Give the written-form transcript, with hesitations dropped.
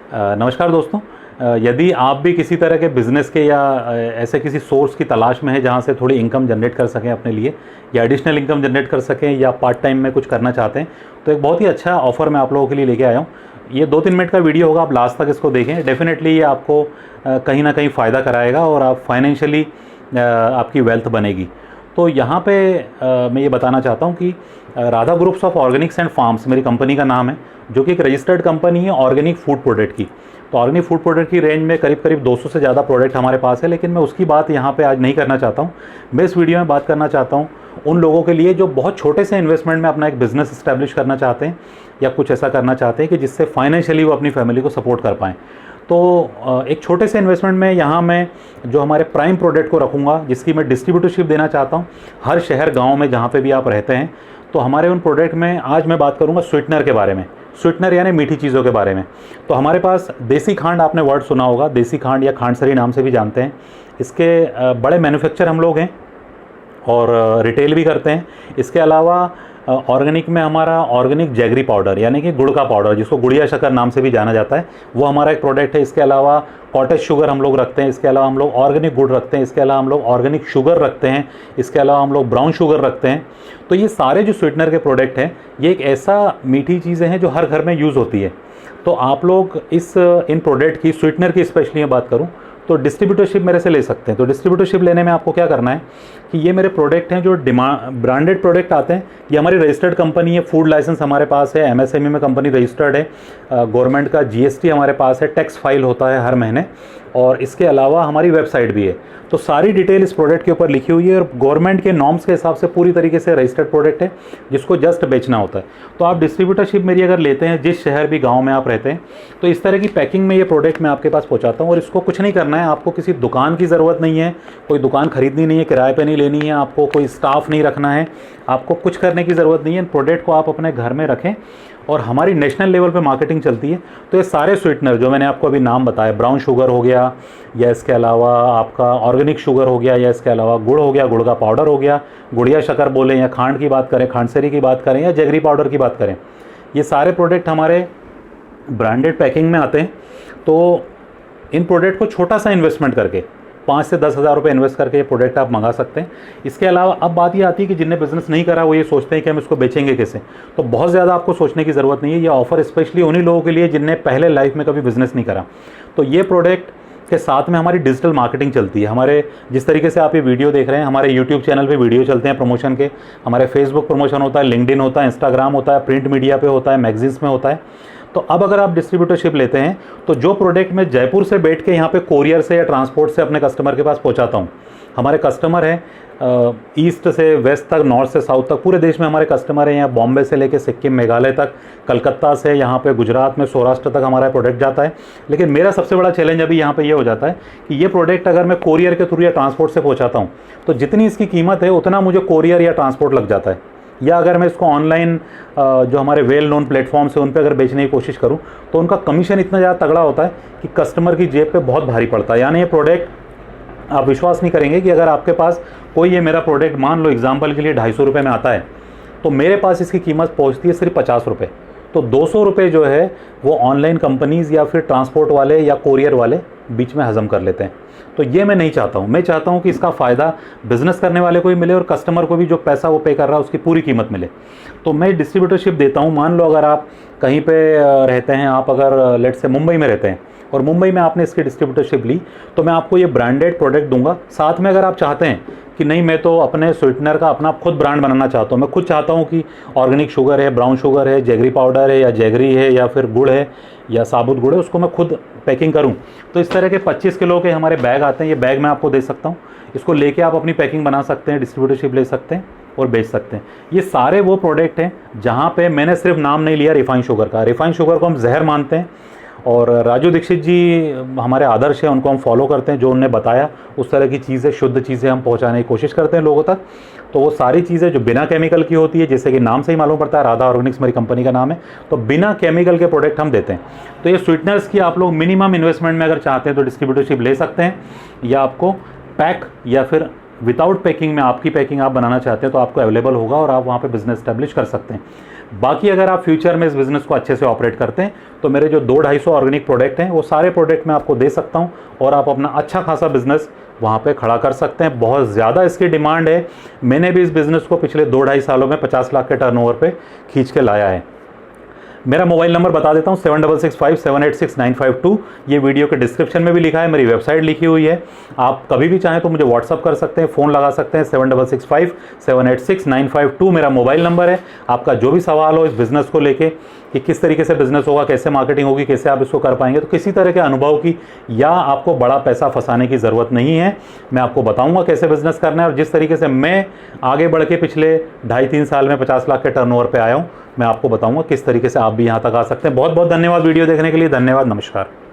नमस्कार दोस्तों। यदि आप भी किसी तरह के बिज़नेस के या ऐसे किसी सोर्स की तलाश में हैं जहां से थोड़ी इनकम जनरेट कर सकें अपने लिए या एडिशनल इनकम जनरेट कर सकें या पार्ट टाइम में कुछ करना चाहते हैं, तो एक बहुत ही अच्छा ऑफ़र मैं आप लोगों के लिए लेके आया हूं। ये 2-3 मिनट का वीडियो होगा, आप लास्ट तक इसको देखें। डेफिनेटली ये आपको कहीं ना कहीं फ़ायदा कराएगा और आप फाइनेंशियली आपकी वेल्थ बनेगी। तो यहाँ पे मैं ये बताना चाहता हूँ कि Radha groups of Organics and farms मेरी कंपनी का नाम है, जो कि एक रजिस्टर्ड कंपनी है ऑर्गेनिक फूड प्रोडक्ट की। तो ऑर्गेनिक फूड प्रोडक्ट की रेंज में करीब करीब 200 से ज़्यादा प्रोडक्ट हमारे पास है, लेकिन मैं उसकी बात यहाँ पे आज नहीं करना चाहता हूँ। मैं इस वीडियो में बात करना चाहता हूँ उन लोगों के लिए जो बहुत छोटे से इन्वेस्टमेंट में अपना एक बिज़नेस इस्टेब्लिश करना चाहते हैं या कुछ ऐसा करना चाहते हैं कि जिससे फाइनेंशियली वो अपनी फैमिली को सपोर्ट कर पाएँ। तो एक छोटे से इन्वेस्टमेंट में यहाँ मैं जो हमारे प्राइम प्रोडक्ट को रखूँगा, जिसकी मैं डिस्ट्रीब्यूटरशिप देना चाहता हूँ हर शहर गांव में जहाँ पे भी आप रहते हैं। तो हमारे उन प्रोडक्ट में आज मैं बात करूँगा स्वीटनर के बारे में। स्वीटनर यानी मीठी चीज़ों के बारे में। तो हमारे पास देसी खांड, आपने वर्ड सुना होगा, देसी खांड या खांडसरी नाम से भी जानते हैं। इसके बड़े मैन्युफैक्चर हम लोग हैं और रिटेल भी करते हैं। इसके अलावा ऑर्गेनिक में हमारा ऑर्गेनिक जैगरी पाउडर यानी कि गुड़ का पाउडर, जिसको गुड़िया शक्कर नाम से भी जाना जाता है, वो हमारा एक प्रोडक्ट है। इसके अलावा कॉटेज शुगर हम लोग रखते हैं। इसके अलावा हम लोग ऑर्गेनिक गुड़ रखते हैं। इसके अलावा हम लोग ऑर्गेनिक शुगर रखते हैं। इसके अलावा हम लोग ब्राउन शुगर रखते हैं। तो ये सारे जो स्वीटनर के प्रोडक्ट हैं, ये एक ऐसा मीठी चीज़ें हैं जो हर घर में यूज़ होती है। तो आप लोग इन प्रोडक्ट की, स्वीटनर की स्पेशली मैं बात करूँ तो डिस्ट्रीब्यूटरशिप मेरे से ले सकते हैं। तो डिस्ट्रीब्यूटरशिप लेने में आपको क्या करना है कि ये मेरे प्रोडक्ट हैं जो ब्रांडेड प्रोडक्ट आते हैं। ये हमारी रजिस्टर्ड कंपनी है, फूड लाइसेंस हमारे पास है, एमएसएमई में कंपनी रजिस्टर्ड है, गवर्नमेंट का जीएसटी हमारे पास है, टैक्स फाइल होता है हर महीने, और इसके अलावा हमारी वेबसाइट भी है। तो सारी डिटेल इस प्रोडक्ट के ऊपर लिखी हुई है और गवर्नमेंट के नॉर्म्स के हिसाब से पूरी तरीके से रजिस्टर्ड प्रोडक्ट है, जिसको जस्ट बेचना होता है। तो आप डिस्ट्रीब्यूटरशिप मेरी अगर लेते हैं, जिस शहर भी गांव में आप रहते हैं, तो इस तरह की पैकिंग में ये प्रोडक्ट मैं आपके पास पहुंचाता हूं। और इसको कुछ नहीं करना है, आपको किसी दुकान की ज़रूरत नहीं है, कोई दुकान खरीदनी नहीं है, किराए पर नहीं लेनी है, आपको कोई स्टाफ नहीं रखना है, आपको कुछ करने की ज़रूरत नहीं है। प्रोडक्ट को आप अपने घर में रखें और हमारी नेशनल लेवल पे मार्केटिंग चलती है। तो ये सारे स्वीटनर जो मैंने आपको अभी नाम बताया, ब्राउन शुगर हो गया, या इसके अलावा आपका ऑर्गेनिक शुगर हो गया, या इसके अलावा गुड़ हो गया, गुड़ का पाउडर हो गया, गुड़िया शक्कर बोलें, या खांड की बात करें, खांडसरी की बात करें, या जैगरी पाउडर की बात करें, ये सारे प्रोडक्ट हमारे ब्रांडेड पैकिंग में आते हैं। तो इन प्रोडक्ट को छोटा सा इन्वेस्टमेंट करके 5 से 10 हज़ार रुपये इन्वेस्ट करके ये प्रोडक्ट आप मंगा सकते हैं। इसके अलावा अब बात ये आती है कि जिनने बिज़नेस नहीं करा वो ये सोचते हैं कि हम इसको बेचेंगे कैसे। तो बहुत ज़्यादा आपको सोचने की ज़रूरत नहीं है। ये ऑफ़र स्पेशली उन्हीं लोगों के लिए जिनने पहले लाइफ में कभी बिज़नेस नहीं करा। तो ये प्रोडक्ट के साथ में हमारी डिजिटल मार्केटिंग चलती है। हमारे जिस तरीके से आप ये वीडियो देख रहे हैं, हमारे यूट्यूब चैनल पे वीडियो चलते हैं प्रमोशन के, हमारे फेसबुक प्रमोशन होता है, लिंक्डइन होता है, इंस्टाग्राम होता है, प्रिंट मीडिया पे होता है, मैगजीन्स में होता है। तो अब अगर आप डिस्ट्रीब्यूटरशिप लेते हैं तो जो प्रोडक्ट मैं जयपुर से बैठ के यहाँ पे कोरियर से या ट्रांसपोर्ट से अपने कस्टमर के पास पहुँचाता हूँ, हमारे कस्टमर हैं ईस्ट से वेस्ट तक, नॉर्थ से साउथ तक, पूरे देश में हमारे कस्टमर हैं। यहाँ बॉम्बे से लेके सिक्किम, मेघालय तक, कलकत्ता से यहाँ पे गुजरात में, सौराष्ट्र तक हमारा प्रोडक्ट जाता है। लेकिन मेरा सबसे बड़ा चैलेंज अभी यहाँ पे ये हो जाता है कि ये प्रोडक्ट अगर मैं कोरियर के थ्रू या ट्रांसपोर्ट से पहुँचाता हूँ तो जितनी इसकी कीमत है उतना मुझे कोरियर या ट्रांसपोर्ट लग जाता है। या अगर मैं इसको ऑनलाइन जो हमारे वेल नोन प्लेटफॉर्म्स है उन पर अगर बेचने की कोशिश करूं तो उनका कमीशन इतना ज़्यादा तगड़ा होता है कि कस्टमर की जेब पे बहुत भारी पड़ता है। यानी ये प्रोडक्ट आप विश्वास नहीं करेंगे कि अगर आपके पास कोई ये मेरा प्रोडक्ट मान लो एग्जांपल के लिए 250 रुपये में आता है, तो मेरे पास इसकी कीमत पहुंचती है सिर्फ 50 रुपये। तो 200 रुपये जो है वो ऑनलाइन कंपनीज़ या फिर ट्रांसपोर्ट वाले या कोरियर वाले बीच में हजम कर लेते हैं। तो ये मैं नहीं चाहता हूँ। मैं चाहता हूँ कि इसका फ़ायदा बिज़नेस करने वाले को भी मिले और कस्टमर को भी जो पैसा वो पे कर रहा है उसकी पूरी कीमत मिले। तो मैं डिस्ट्रीब्यूटरशिप देता हूँ। मान लो अगर आप कहीं पे रहते हैं, आप अगर लेट से मुंबई में रहते हैं और मुंबई में आपने इसकी डिस्ट्रीब्यूटरशिप ली, तो मैं आपको ये ब्रांडेड प्रोडक्ट दूंगा। साथ में अगर आप चाहते हैं कि नहीं मैं तो अपने स्वीटनर का अपना खुद ब्रांड बनाना चाहता हूँ, मैं खुद चाहता हूँ कि ऑर्गेनिक शुगर है, ब्राउन शुगर है, जैगरी पाउडर है, या जैगरी है, या फिर गुड़ है, या साबुत गुड़ है, उसको मैं खुद पैकिंग करूँ, तो इस तरह के 25 किलो के हमारे बैग आते हैं। ये बैग मैं आपको दे सकता हूँ। इसको लेके आप अपनी पैकिंग बना सकते हैं, डिस्ट्रीब्यूटरशिप ले सकते हैं और बेच सकते हैं। ये सारे वो प्रोडक्ट हैं जहाँ पे मैंने सिर्फ नाम नहीं लिया रिफाइंड शुगर का। रिफाइंड शुगर को हम जहर मानते हैं और राजू दीक्षित जी हमारे आदर्श हैं, उनको हम फॉलो करते हैं। जो उन्होंने बताया उस तरह की चीज़ें, शुद्ध चीज़ें हम पहुंचाने की कोशिश करते हैं लोगों तक। तो वो सारी चीज़ें जो बिना केमिकल की होती है, जैसे कि नाम से ही मालूम पड़ता है, राधा ऑर्गेनिक्स मेरी कंपनी का नाम है, तो बिना केमिकल के प्रोडक्ट हम देते हैं। तो ये स्वीटनर्स की आप लोग मिनिमम इन्वेस्टमेंट में अगर चाहते हैं तो डिस्ट्रीब्यूटरशिप ले सकते हैं, या आपको पैक या फिर विदाउट पैकिंग में आपकी पैकिंग आप बनाना चाहते हैं तो आपको अवेलेबल होगा और आप वहाँ पे बिज़नेस एस्टेब्लिश कर सकते हैं। बाकी अगर आप फ्यूचर में इस बिज़नेस को अच्छे से ऑपरेट करते हैं तो मेरे जो 200-250 ऑर्गेनिक प्रोडक्ट हैं वो सारे प्रोडक्ट मैं आपको दे सकता हूँ और आप अपना अच्छा खासा बिजनेस वहाँ पे खड़ा कर सकते हैं। बहुत ज़्यादा इसकी डिमांड है। मैंने भी इस बिज़नेस को पिछले 2-2.5 सालों में 50 लाख के टर्नओवर पे खींच के लाया है। मेरा मोबाइल नंबर बता देता हूँ 7665786952। ये वीडियो के डिस्क्रिप्शन में भी लिखा है, मेरी वेबसाइट लिखी हुई है। आप कभी भी चाहें तो मुझे व्हाट्सअप कर सकते हैं, फ़ोन लगा सकते हैं। 7665786952 मेरा मोबाइल नंबर है। आपका जो भी सवाल हो इस बिज़नेस को लेके कि किस तरीके से बिज़नेस होगा, कैसे मार्केटिंग होगी, कैसे आप इसको कर पाएंगे, तो किसी तरह के अनुभव की या आपको बड़ा पैसा फंसाने की ज़रूरत नहीं है। मैं आपको बताऊंगा कैसे बिज़नेस करना है और जिस तरीके से मैं आगे बढ़ के पिछले 2.5-3 साल में 50 लाख के टर्नओवर पे आया हूँ, मैं आपको बताऊंगा किस तरीके से आप भी यहाँ तक आ सकते हैं। बहुत बहुत धन्यवाद वीडियो देखने के लिए। धन्यवाद, नमस्कार।